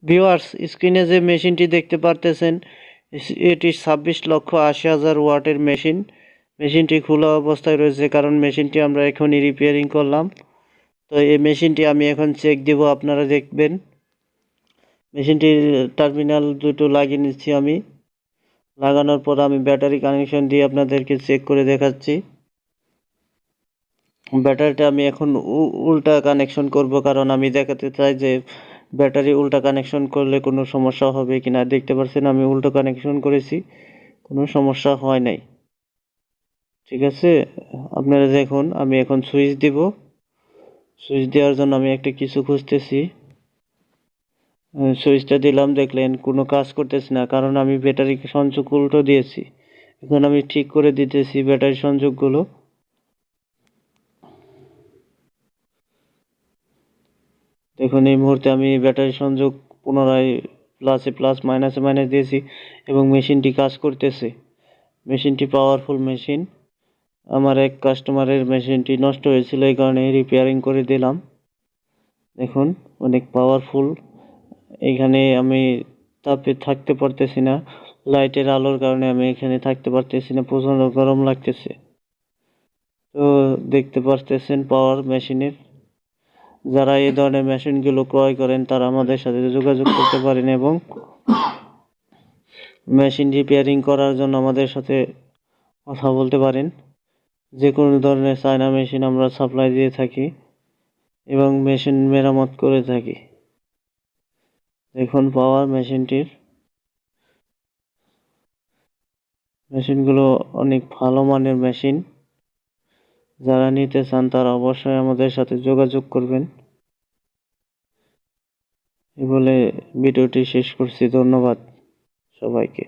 Viewers, স্ক্রিনে যে মেশিনটি দেখতে পারতেছেন এটি 26,80,000 ওয়াটের মেশিন। মেশিনটি খোলা অবস্থায় রয়েছে, কারণ মেশিনটি আমরা এখনই রিপেয়ারিং করলাম। তো এই মেশিনটি আমি এখন চেক দিব, আপনারা দেখবেন। মেশিনটির টার্মিনাল দুটো লাগিয়ে নিচ্ছি আমি। লাগানোর পর আমি ব্যাটারি কানেকশন দিয়ে আপনাদেরকে চেক করে দেখাচ্ছি। ব্যাটারিটা আমি এখন উল্টা কানেকশন করব, কারণ আমি দেখাতে চাই যে ব্যাটারি উল্টা কানেকশন করলে কোনো সমস্যা হবে কিনা। দেখতে পাচ্ছেন আমি উল্টো কানেকশন করেছি, কোনো সমস্যা হয় নাই। ঠিক আছে, আপনারা দেখুন। আমি এখন সুইচ দিব। সুইচ দেওয়ার জন্য আমি একটা কিছু খুঁজতেছি। সুইচটা দিলাম, দেখলেন কোনো কাজ করতেছে না, কারণ আমি ব্যাটারি সংযোগ উল্টো দিয়েছি। এখন আমি ঠিক করে দিতেছি ব্যাটারি সংযোগগুলো। দেখুন এই মুহূর্তে আমি ব্যাটারি সংযোগ পুনরায় প্লাসে প্লাস মাইনাসে মাইনাস দিয়েছি এবং মেশিনটি কাজ করতেছে। মেশিনটি পাওয়ারফুল মেশিন। আমার এক কাস্টমারের মেশিনটি নষ্ট হয়েছিল, এই কারণে রিপেয়ারিং করে দিলাম। দেখুন অনেক পাওয়ারফুল। এখানে আমি তাপে থাকতে পারতেছি না, লাইটের আলোর কারণে আমি এখানে থাকতে পারতেছি না, প্রচণ্ড গরম লাগতেছে। তো দেখতে পারতেছেন পাওয়ার মেশিনের। যারা এই ধরনের মেশিনগুলো ক্রয় করেন তারা আমাদের সাথে যোগাযোগ করতে পারেন এবং মেশিন রিপেয়ারিং করার জন্য আমাদের সাথে কথা বলতে পারেন। যে কোনো ধরনের চায়না মেশিন আমরা সাপ্লাই দিয়ে থাকি এবং মেশিন মেরামত করে থাকি। দেখুন পাওয়ার মেশিনগুলো অনেক ভালো মানের মেশিন। যারা নিতে চান তারা অবশ্যই আমাদের সাথে যোগাযোগ করবেন। এই বলে ভিডিওটি শেষ করছি। ধন্যবাদ সবাইকে।